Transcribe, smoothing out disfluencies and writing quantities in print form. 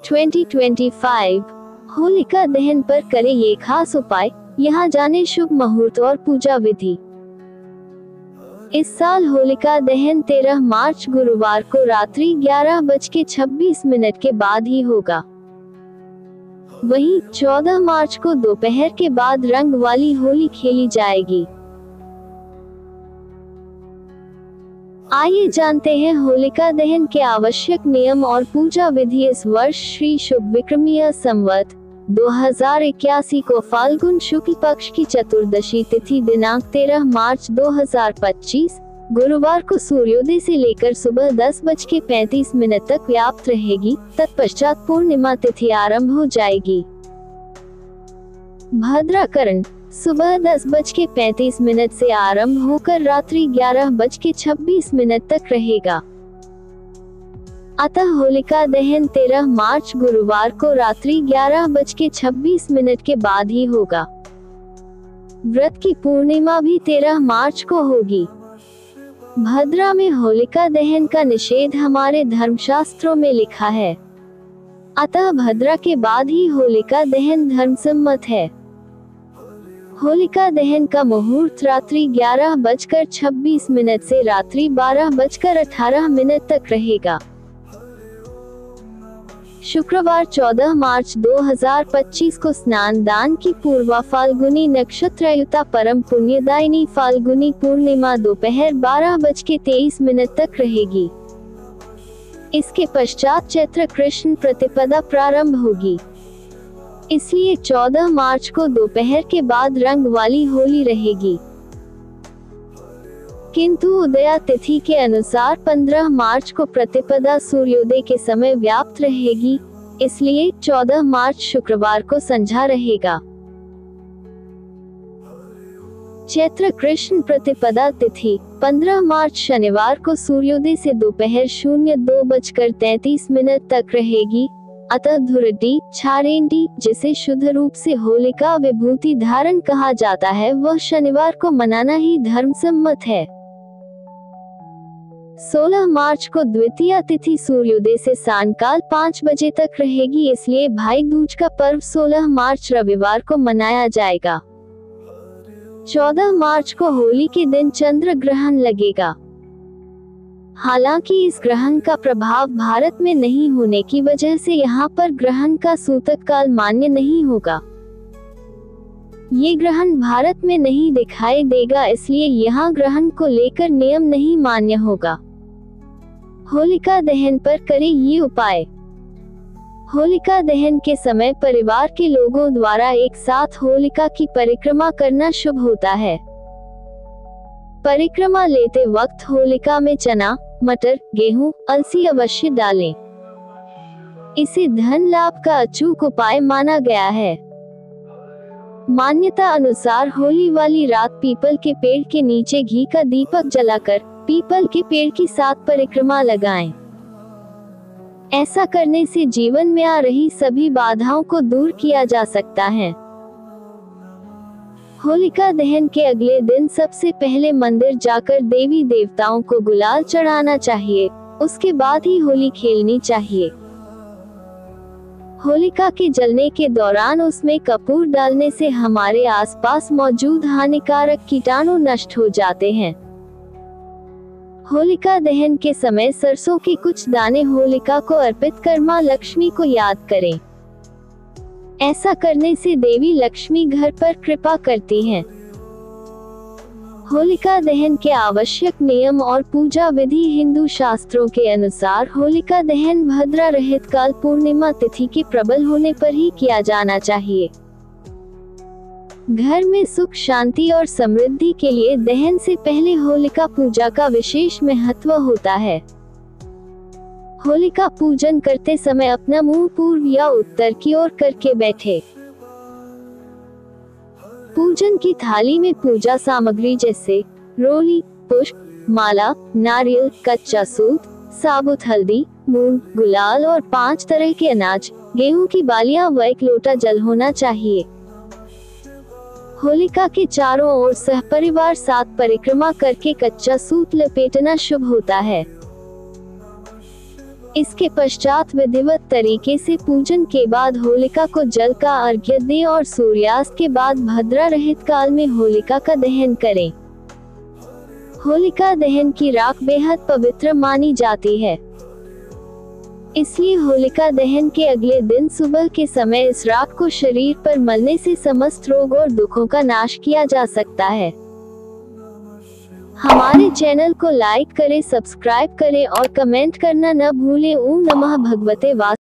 2025 होलिका दहन पर करें ये खास उपाय, यहाँ जाने शुभ मुहूर्त और पूजा विधि। इस साल होलिका दहन 13 मार्च गुरुवार को रात्रि 11:26 के बाद ही होगा। वहीं 14 मार्च को दोपहर के बाद रंग वाली होली खेली जाएगी। आइए जानते हैं होलिका दहन के आवश्यक नियम और पूजा विधि। इस वर्ष श्री शुभ विक्रमीय संवत 2081 को फाल्गुन शुक्ल पक्ष की चतुर्दशी तिथि दिनांक 13 मार्च 2025 गुरुवार को सूर्योदय से लेकर सुबह 10:35 तक व्याप्त रहेगी। तत्पश्चात पूर्णिमा तिथि आरंभ हो जाएगी। भद्राकरण सुबह 10:35 से आरंभ होकर रात्रि 11:26 तक रहेगा। अतः होलिका दहन 13 मार्च गुरुवार को रात्रि 11:26 के बाद ही होगा। व्रत की पूर्णिमा भी 13 मार्च को होगी। भद्रा में होलिका दहन का निषेध हमारे धर्मशास्त्रों में लिखा है, अतः भद्रा के बाद ही होलिका दहन धर्मसम्मत है। होलिका दहन का मुहूर्त रात्रि 11:26 से रात्रि 12:18 तक रहेगा। शुक्रवार 14 मार्च 2025 को स्नान दान की पूर्वा फाल्गुनी नक्षत्रयुता परम पुण्यदायिनी फाल्गुनी पूर्णिमा दोपहर 12:23 तक रहेगी। इसके पश्चात चैत्र कृष्ण प्रतिपदा प्रारंभ होगी। इसलिए 14 मार्च को दोपहर के बाद रंग वाली होली रहेगी। किंतु उदया तिथि के अनुसार 15 मार्च को प्रतिपदा सूर्योदय के समय व्याप्त रहेगी, इसलिए 14 मार्च शुक्रवार को संध्या रहेगा। चैत्र कृष्ण प्रतिपदा तिथि 15 मार्च शनिवार को सूर्योदय से दोपहर 02:33 तक रहेगी। अतः धुरटी छारेंडी, जिसे शुद्ध रूप से होलिका विभूति धारण कहा जाता है, वह शनिवार को मनाना ही धर्मसम्मत है। 16 मार्च को द्वितीया तिथि सूर्योदय से सायंकाल 5 बजे तक रहेगी, इसलिए भाई दूज का पर्व 16 मार्च रविवार को मनाया जाएगा। 14 मार्च को होली के दिन चंद्र ग्रहण लगेगा। हालांकि इस ग्रहण का प्रभाव भारत में नहीं होने की वजह से यहाँ पर ग्रहण का सूतक काल मान्य नहीं होगा। ये ग्रहण भारत में नहीं दिखाई देगा, इसलिए यहाँ ग्रहण को लेकर नियम नहीं मान्य होगा। होलिका दहन पर करें ये उपाय। होलिका दहन के समय परिवार के लोगों द्वारा एक साथ होलिका की परिक्रमा करना शुभ होता है। परिक्रमा लेते वक्त होलिका में चना, मटर, गेहूं, अलसी अवश्य डालें। इसे धन लाभ का अचूक उपाय माना गया है। मान्यता अनुसार होली वाली रात पीपल के पेड़ के नीचे घी का दीपक जलाकर पीपल के पेड़ की 7 परिक्रमा लगाएं। ऐसा करने से जीवन में आ रही सभी बाधाओं को दूर किया जा सकता है। होलिका दहन के अगले दिन सबसे पहले मंदिर जाकर देवी देवताओं को गुलाल चढ़ाना चाहिए, उसके बाद ही होली खेलनी चाहिए। होलिका के जलने के दौरान उसमें कपूर डालने से हमारे आसपास मौजूद हानिकारक कीटाणु नष्ट हो जाते हैं। होलिका दहन के समय सरसों के कुछ दाने होलिका को अर्पित कर मां लक्ष्मी को याद करें। ऐसा करने से देवी लक्ष्मी घर पर कृपा करती हैं। होलिका दहन के आवश्यक नियम और पूजा विधि। हिंदू शास्त्रों के अनुसार होलिका दहन भद्रा रहित काल पूर्णिमा तिथि के प्रबल होने पर ही किया जाना चाहिए। घर में सुख शांति और समृद्धि के लिए दहन से पहले होलिका पूजा का विशेष महत्व होता है। होलिका पूजन करते समय अपना मुंह पूर्व या उत्तर की ओर करके बैठे। पूजन की थाली में पूजा सामग्री जैसे रोली, पुष्प, माला, नारियल, कच्चा सूत, साबुत हल्दी, मूंग, गुलाल और 5 तरह के अनाज, गेहूं की बालियां व 1 लोटा जल होना चाहिए। होलिका के चारों ओर सहपरिवार 7 परिक्रमा करके कच्चा सूत लपेटना शुभ होता है। इसके पश्चात विधिवत तरीके से पूजन के बाद होलिका को जल का अर्घ्य दें और सूर्यास्त के बाद भद्रा रहित काल में होलिका का दहन करें। होलिका दहन की राख बेहद पवित्र मानी जाती है, इसलिए होलिका दहन के अगले दिन सुबह के समय इस राख को शरीर पर मलने से समस्त रोग और दुखों का नाश किया जा सकता है। हमारे चैनल को लाइक करें, सब्सक्राइब करें और कमेंट करना न भूलें। ओम नमः भगवते वासुदेवाय।